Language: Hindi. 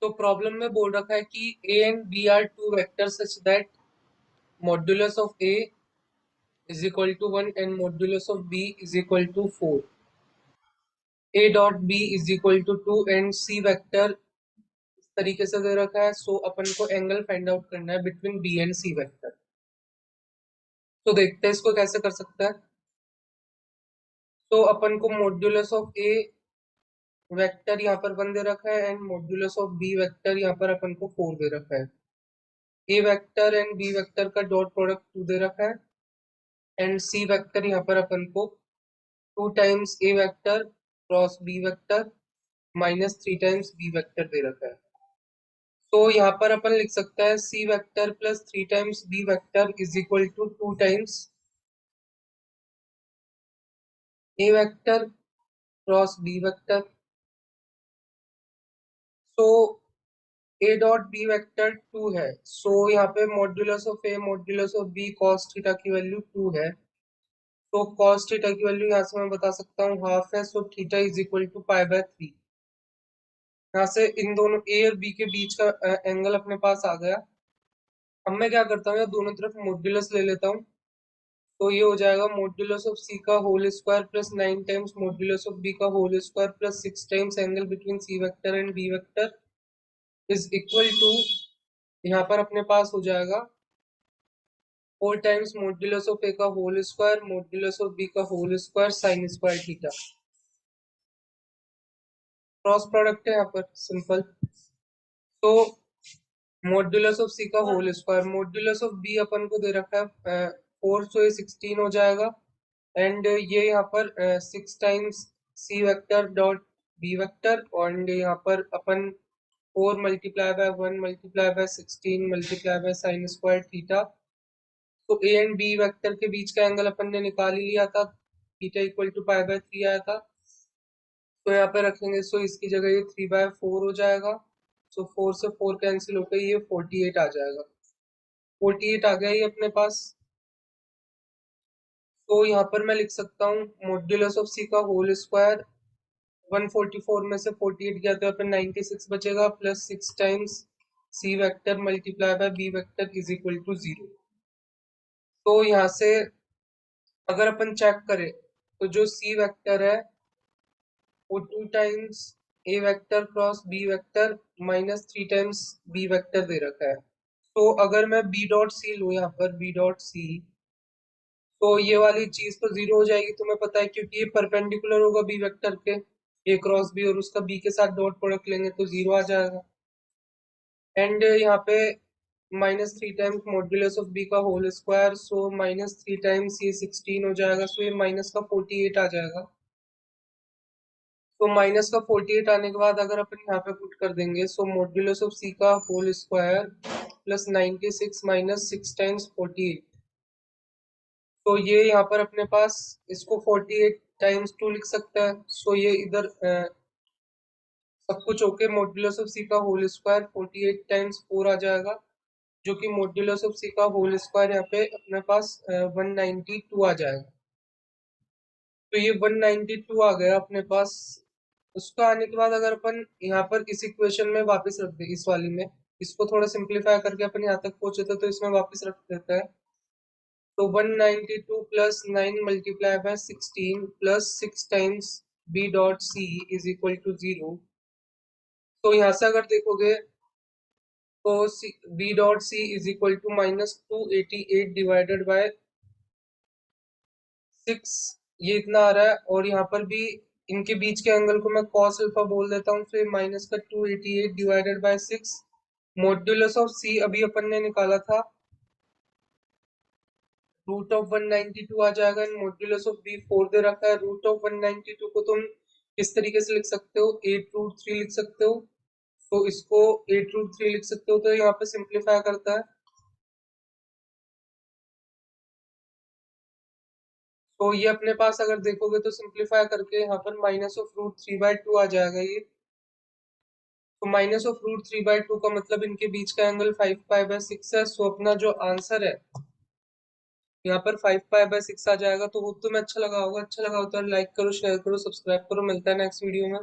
तो प्रॉब्लम में बोल रखा है कि a and b are two vectors such that modulus of a is equal to 1 and modulus of b is equal to 4. a dot b is equal to 2 and c vector इस तरीके से दे रखा है। सो अपन को एंगल फाइंड आउट करना है between b and c vector. तो देखते हैं इसको कैसे कर सकते हैं। तो अपन को मॉड्यूलस ऑफ a वेक्टर यहाँ पर 1 दे रखा है and modulus of b vector यहाँ पर अपन को 4 दे रखा है। a vector and b vector का डॉट प्रोडक्ट 2 दे रखा है एंड c वेक्टर यहाँ पर अपन को 2 times a vector cross b vector minus 3 times b vector दे रखा है। तो यहाँ पर अपन लिख सकते हैं c vector plus 3 times b vector is equal to 2 times a vector cross b vector. So a dot b vector 2 है। सो यहाँ पे modulus of a modulus of b cos theta की वैल्यू 2 है। तो cos थीटा की वैल्यू यहाँ से मैं बता सकता हूँ हाफ है। So theta is equal to pi by 3। यहाँ से इन दोनों a और b के बीच का एंगल अपने पास आ गया। अब मैं क्या करता हूँ, या दोनों तरफ मॉड्यूलस ले लेता हूँ। तो ये हो जाएगा मॉड्यूलस ऑफ c का whole square plus 9 times modulus of b का whole square plus 6 times angle between c vector and b vector is equal to, यहाँ पर अपने पास हो जाएगा 4 टाइम्स मॉड्यूलस ऑफ a का whole square modulus of b का whole square sine square theta. Cross product है यहाँ पर सिंपल। तो मॉड्यूलस ऑफ c का whole square modulus of b अपन को दे रखा है 4, सो ये 16 हो जाएगा एंड ये यहाँ पर 6 times c vector dot b vector और यहाँ पर अपन 4 multiply by 1 multiply by 16 multiply by sine square theta. तो a एंड b वेक्टर के बीच का एंगल अपन ने निकाल ही लिया था, theta equal to pi by 3 आया था। तो यहाँ पे रखेंगे, सो इसकी जगह ये 3/4 हो जाएगा। सो 4 से 4 कैंसिल होकर ये 48 आ जाएगा। 48 आ गया ये अपने पास। तो यहाँ पर मैं लिख सकता हूँ मॉड्यूलस ऑफ c का होल स्क्वायर 144 में से 48 गया तो यहाँ पे 96 बचेगा plus 6 times c vector multiply by b vector is equal to 0। तो यहाँ से अगर अपन चेक करें तो जो c वेक्टर है वो 2 times a vector cross b vector minus 3 times b vector दे रखा है। तो अगर मैं b डॉट सी लूँ यहाँ पर b डॉट सी, तो ये वाली चीज तो 0 हो जाएगी तुम्हें पता है, क्योंकि ये परपेंडिकुलर होगा b वेक्टर के, a क्रॉस b और उसका b के साथ डॉट प्रोडक्ट लेंगे तो 0 आ जाएगा। एंड यहाँ पे minus 3 times modulus of b का whole square, so minus 3 times ये 16 हो जाएगा। सो ये माइनस का 48 आ जाएगा। तो माइनस का 48 आने के बाद अगर अपन यहाँ पे पुट कर देंगे, सो मॉड्यूलस ऑफ c का whole square plus 96 minus 6 times 48। तो ये यहाँ पर अपने पास इसको 48 टाइम्स 2 लिख सकता है। सो ये इधर सब कुछ ओके, मॉड्यूलस ऑफ c का होल स्क्वायर 48 टाइम्स 4 आ जाएगा, जो कि मॉड्यूलस ऑफ c का होल स्क्वायर यहाँ पे अपने पास 192 आ जाएगा। तो ये 192 आ गया अपने पास। उसका आने के बाद अगर अपन यहाँ पर इस इक्वेशन में वापस रख दे, इस वाली में इसको थोड़ा सिंप्लीफाई करके अपन यहाँ तक पहुंचे थे, तो इसमें वापस रख देते हैं। तो 192 plus 9 multiply by 16 plus 6 times b dot c is equal to 0। तो यहाँ से अगर देखोगे तो b dot c is equal to minus 288 divided by 6, ये इतना आ रहा है। और यहाँ पर भी इनके बीच के एंगल को मैं cos अल्फा बोल देता हूँ। फिर माइनस का 288 divided by 6 modulus of c अभी अपन ने निकाला था रूट ऑफ 192 आ जाएगा एंड मॉड्यूलस ऑफ b 4 दे रखा है। रूट ऑफ 192 को तुम किस तरीके से लिख सकते हो, 8√3 लिख सकते हो। तो इसको 8√3 लिख सकते हो, तो यहाँ पे सिंप्लीफाई करता है। तो ये अपने पास अगर देखोगे तो सिंप्लीफाई करके यहाँ पर माइनस ऑफ रूट 3/2 आ जाएगा ये। तो माइनस ऑफ रूट 3/2 का मतलब इनके बीच का एंगल 5π/6 है। सो अपना जो आंसर है यहाँ पर 5π/6 आ जाएगा। तो वो तुम्हें अच्छा लगा होगा। अच्छा लगा हो तो लाइक करो, शेयर करो, सब्सक्राइब करो। मिलता है नेक्स्ट वीडियो में।